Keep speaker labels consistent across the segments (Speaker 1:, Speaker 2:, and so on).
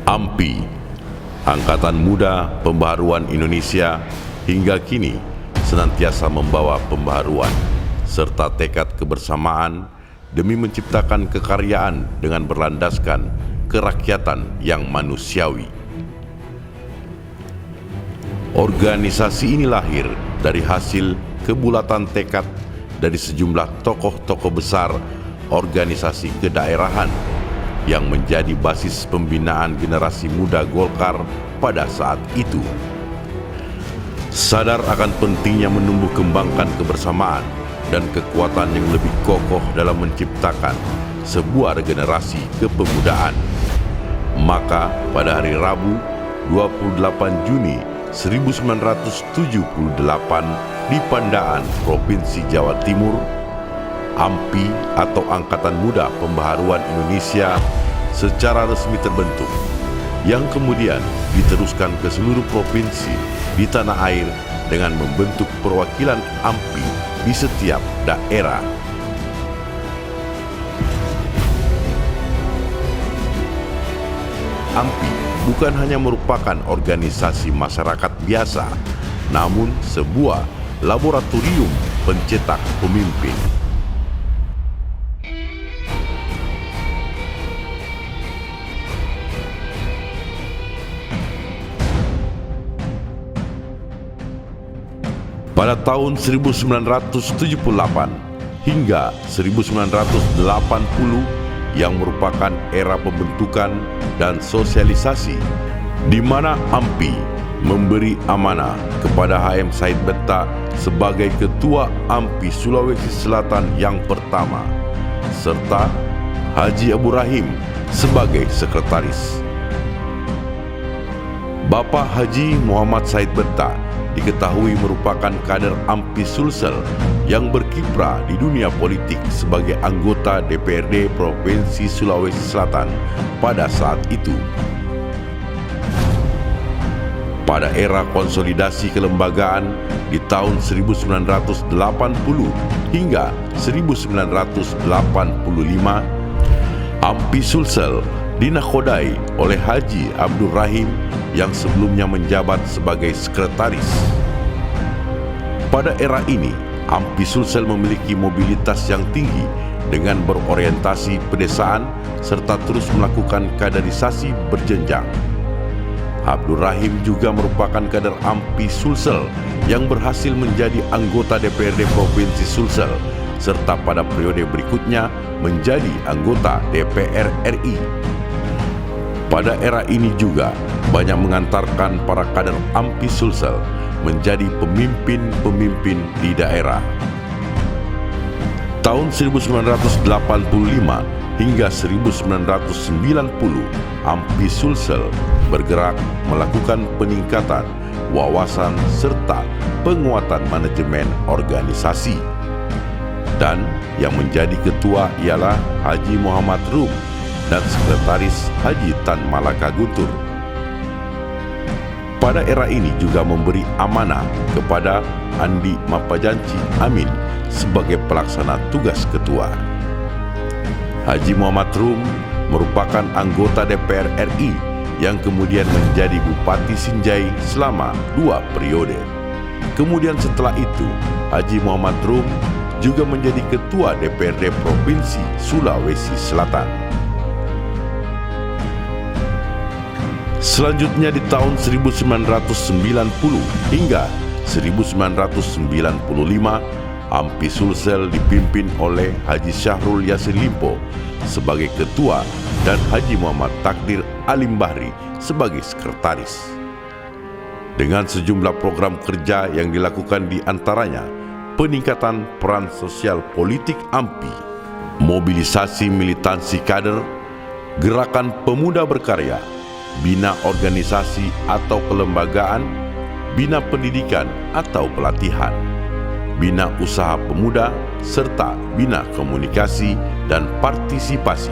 Speaker 1: AMPI, Angkatan Muda Pembaharuan Indonesia, hingga kini senantiasa membawa pembaharuan serta tekad kebersamaan demi menciptakan kekaryaan dengan berlandaskan kerakyatan yang manusiawi. Organisasi ini lahir dari hasil kebulatan tekad dari sejumlah tokoh-tokoh besar organisasi kedaerahan yang menjadi basis pembinaan generasi muda Golkar pada saat itu. Sadar akan pentingnya menumbuh kembangkan kebersamaan dan kekuatan yang lebih kokoh dalam menciptakan sebuah regenerasi kepemudaan, maka pada hari Rabu 28 Juni 1978 di Pandaan, Provinsi Jawa Timur, AMPI atau Angkatan Muda Pembaharuan Indonesia secara resmi terbentuk, yang kemudian diteruskan ke seluruh provinsi di tanah air dengan membentuk perwakilan AMPI di setiap daerah. AMPI bukan hanya merupakan organisasi masyarakat biasa, namun sebuah laboratorium pencetak pemimpin. Pada tahun 1978 hingga 1980 yang merupakan era pembentukan dan sosialisasi, di mana AMPI memberi amanah kepada HM Said Betta sebagai Ketua AMPI Sulawesi Selatan yang pertama, serta Haji Abu Rahim sebagai Sekretaris. Bapak Haji Muhammad Said Betta diketahui merupakan kader AMPI Sulsel yang berkiprah di dunia politik sebagai anggota DPRD Provinsi Sulawesi Selatan pada saat itu. Pada era konsolidasi kelembagaan di tahun 1980 hingga 1985, AMPI Sulsel dinakodai oleh Haji Abdul Rahim yang sebelumnya menjabat sebagai sekretaris. Pada era ini, AMPI Sulsel memiliki mobilitas yang tinggi dengan berorientasi pedesaan serta terus melakukan kaderisasi berjenjang. Abdul Rahim juga merupakan kader AMPI Sulsel yang berhasil menjadi anggota DPRD Provinsi Sulsel serta pada periode berikutnya menjadi anggota DPR RI. Pada era ini juga banyak mengantarkan para kader AMPI Sulsel menjadi pemimpin-pemimpin di daerah. Tahun 1985 hingga 1990, AMPI Sulsel bergerak melakukan peningkatan wawasan serta penguatan manajemen organisasi. Dan yang menjadi ketua ialah Haji Muhammad Rum dan sekretaris Haji Tan Malaka Guntur. Pada era ini juga memberi amanah kepada Andi Mapajanci Amin sebagai pelaksana tugas ketua. Haji Muhammad Rum merupakan anggota DPR RI yang kemudian menjadi Bupati Sinjai selama 2 periode. Kemudian setelah itu, Haji Muhammad Rum juga menjadi Ketua DPRD Provinsi Sulawesi Selatan. Selanjutnya di tahun 1990 hingga 1995, AMPI Sulsel dipimpin oleh Haji Syahrul Yassin Limpo sebagai ketua dan Haji Muhammad Takdir Alim Bahri sebagai sekretaris. Dengan sejumlah program kerja yang dilakukan di antaranya peningkatan peran sosial politik AMPI, mobilisasi militansi kader, gerakan pemuda berkarya, bina organisasi atau kelembagaan, bina pendidikan atau pelatihan, bina usaha pemuda, serta bina komunikasi dan partisipasi.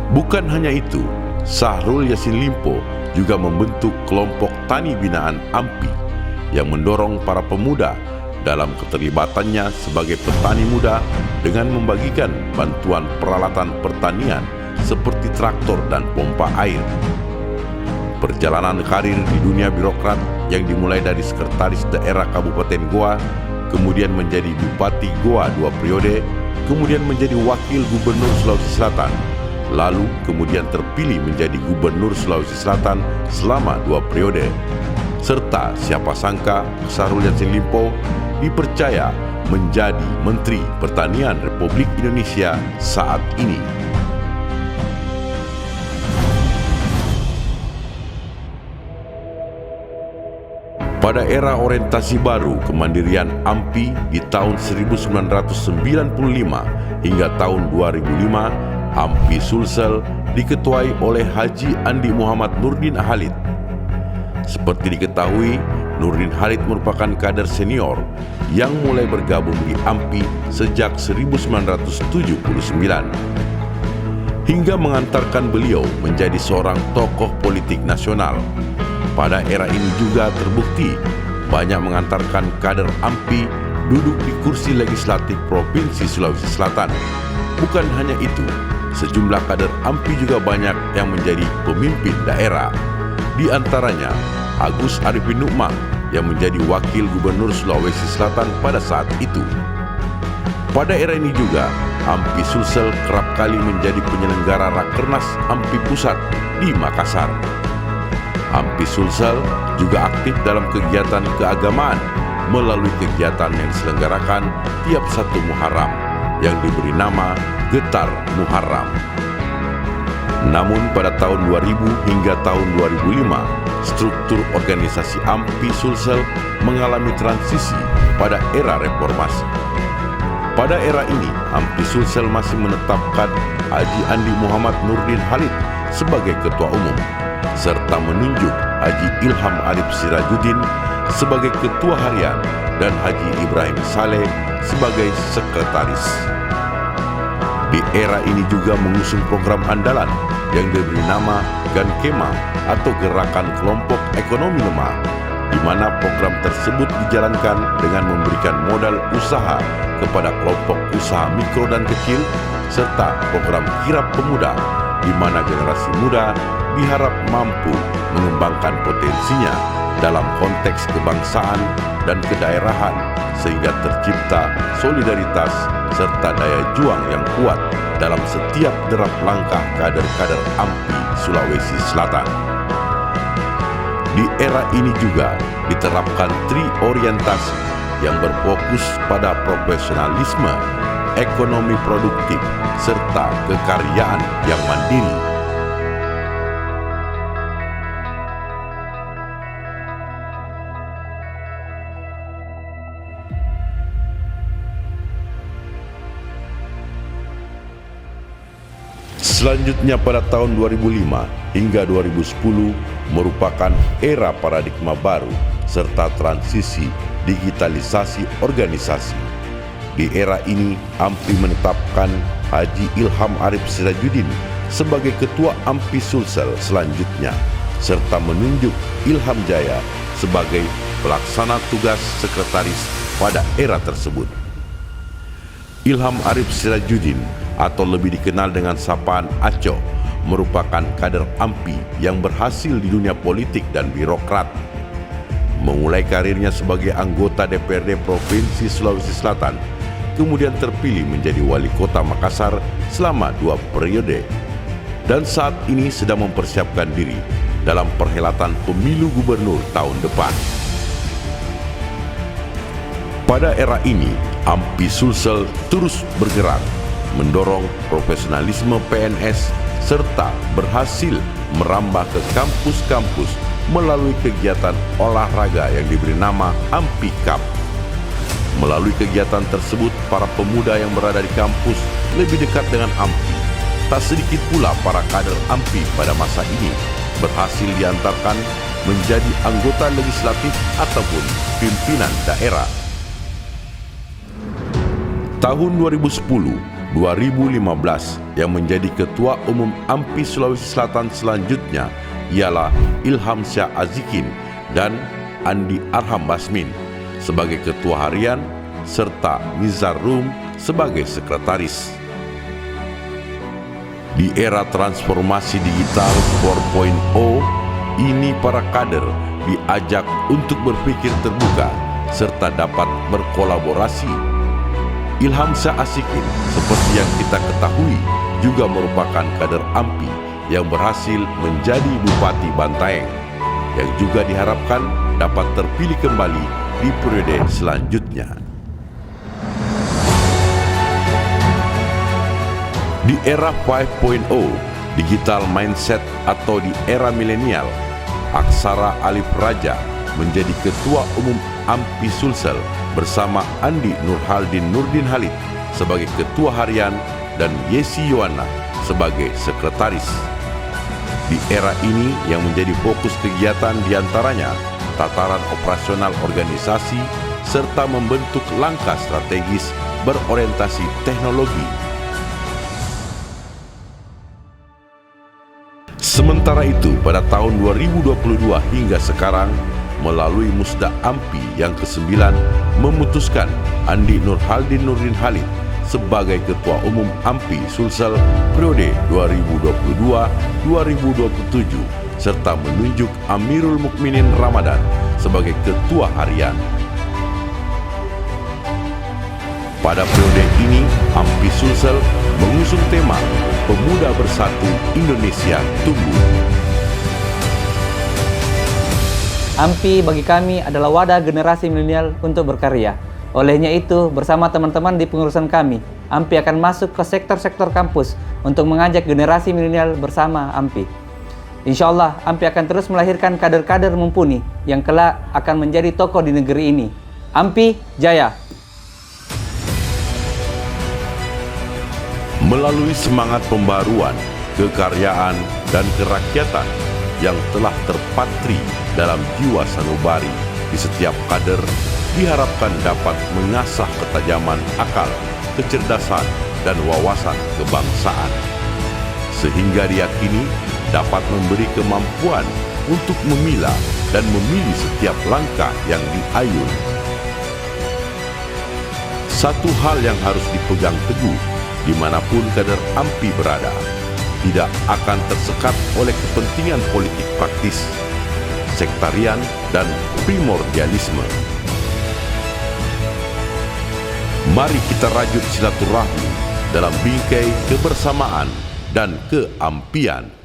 Speaker 1: Bukan hanya itu, Syahrul Yassin Limpo juga membentuk kelompok tani binaan AMPI yang mendorong para pemuda dalam keterlibatannya sebagai petani muda dengan membagikan bantuan peralatan pertanian seperti traktor dan pompa air. Perjalanan karir di dunia birokrat yang dimulai dari sekretaris daerah Kabupaten Goa, kemudian menjadi Bupati Goa 2 periode, kemudian menjadi Wakil Gubernur Sulawesi Selatan, lalu kemudian terpilih menjadi Gubernur Sulawesi Selatan selama 2 periode. Serta siapa sangka Syahrul Yassin Limpo dipercaya menjadi Menteri Pertanian Republik Indonesia saat ini. Pada era orientasi baru kemandirian AMPI di tahun 1995 hingga tahun 2005, AMPI Sulsel diketuai oleh Haji Andi Muhammad Nurdin Halid. Seperti diketahui, Nurdin Halid merupakan kader senior yang mulai bergabung di AMPI sejak 1979 hingga mengantarkan beliau menjadi seorang tokoh politik nasional. Pada era ini juga terbukti banyak mengantarkan kader AMPI duduk di kursi legislatif Provinsi Sulawesi Selatan. Bukan hanya itu, sejumlah kader AMPI juga banyak yang menjadi pemimpin daerah. Di antaranya Agus Arifin Nukmah yang menjadi Wakil Gubernur Sulawesi Selatan pada saat itu. Pada era ini juga, AMPI Sulsel kerap kali menjadi penyelenggara Rakernas AMPI Pusat di Makassar. AMPI Sulsel juga aktif dalam kegiatan keagamaan melalui kegiatan yang diselenggarakan tiap 1 Muharram yang diberi nama Getar Muharram. Namun pada tahun 2000 hingga tahun 2005, struktur organisasi AMPI Sulsel mengalami transisi pada era reformasi. Pada era ini, AMPI Sulsel masih menetapkan Haji Andi Muhammad Nurdin Halid sebagai Ketua Umum, serta menunjuk Haji Ilham Arif Sirajuddin sebagai Ketua Harian dan Haji Ibrahim Saleh sebagai Sekretaris. Di era ini juga mengusung program andalan yang diberi nama GANKEMA atau Gerakan Kelompok Ekonomi Lemah, di mana program tersebut dijalankan dengan memberikan modal usaha kepada kelompok usaha mikro dan kecil, serta program Kirap Pemuda, di mana generasi muda diharap mampu mengembangkan potensinya dalam konteks kebangsaan dan kedaerahan sehingga tercipta solidaritas serta daya juang yang kuat dalam setiap derap langkah kader-kader AMPI Sulawesi Selatan. Di era ini juga diterapkan triorientasi yang berfokus pada profesionalisme, ekonomi produktif, serta kekaryaan yang mandiri. Selanjutnya pada tahun 2005 hingga 2010 merupakan era paradigma baru serta transisi digitalisasi organisasi. Di era ini, AMPI menetapkan Haji Ilham Arif Sirajuddin sebagai Ketua AMPI Sulsel selanjutnya, serta menunjuk Ilham Jaya sebagai pelaksana tugas sekretaris pada era tersebut. Ilham Arif Sirajuddin atau lebih dikenal dengan sapaan Aco merupakan kader AMPI yang berhasil di dunia politik dan birokrat. Memulai karirnya sebagai anggota DPRD Provinsi Sulawesi Selatan, kemudian terpilih menjadi Wali Kota Makassar selama 2 periode, dan saat ini sedang mempersiapkan diri dalam perhelatan pemilu gubernur tahun depan. Pada era ini, AMPI Sulsel terus bergerak mendorong profesionalisme PNS serta berhasil merambah ke kampus-kampus melalui kegiatan olahraga yang diberi nama AMPI Cup. Melalui kegiatan tersebut, para pemuda yang berada di kampus lebih dekat dengan AMPI. Tak sedikit pula para kader AMPI pada masa ini berhasil diantarkan menjadi anggota legislatif ataupun pimpinan daerah. Tahun 2010-2015 yang menjadi Ketua Umum AMPI Sulawesi Selatan selanjutnya ialah Ilham Syah Azikin dan Andi Arham Basmin sebagai Ketua Harian serta Nizar Rum sebagai Sekretaris. Di era transformasi digital 4.0, ini para kader diajak untuk berpikir terbuka serta dapat berkolaborasi. Ilham Shah Ashikin, seperti yang kita ketahui, juga merupakan kader AMPI yang berhasil menjadi Bupati Bantaeng, yang juga diharapkan dapat terpilih kembali di periode selanjutnya. Di era 5.0, digital mindset atau di era milenial, Aksara Alif Raja menjadi Ketua Umum AMPI Sulsel bersama Andi Nurhaldin Nurdin Halid sebagai Ketua Harian dan Yesi Yowana sebagai Sekretaris. Di era ini yang menjadi fokus kegiatan diantaranya tataran operasional organisasi serta membentuk langkah strategis berorientasi teknologi. Sementara itu, pada tahun 2022 hingga sekarang, melalui Musda AMPI yang ke-9 memutuskan Andi Nurhaldin Nurdin Halid sebagai Ketua Umum AMPI Sulsel periode 2022-2027 serta menunjuk Amirul Mukminin Ramadan sebagai Ketua Harian. Pada periode ini, AMPI Sulsel mengusung tema Pemuda Bersatu Indonesia Tumbuh.
Speaker 2: AMPI bagi kami adalah wadah generasi milenial untuk berkarya. Olehnya itu, bersama teman-teman di pengurusan kami, AMPI akan masuk ke sektor-sektor kampus untuk mengajak generasi milenial bersama AMPI. Insya Allah, AMPI akan terus melahirkan kader-kader mumpuni yang kelak akan menjadi tokoh di negeri ini. AMPI Jaya!
Speaker 1: Melalui semangat pembaruan, kekaryaan, dan kerakyatan yang telah terpatri dalam jiwa sanubari di setiap kader, diharapkan dapat mengasah ketajaman akal, kecerdasan, dan wawasan kebangsaan, sehingga diyakini dapat memberi kemampuan untuk memilah dan memilih setiap langkah yang diayun. Satu hal yang harus dipegang teguh dimanapun kader AMPI berada, tidak akan tersekat oleh kepentingan politik praktis, sektarian, dan primordialisme. Mari kita rajut silaturahmi dalam bingkai kebersamaan dan keampian.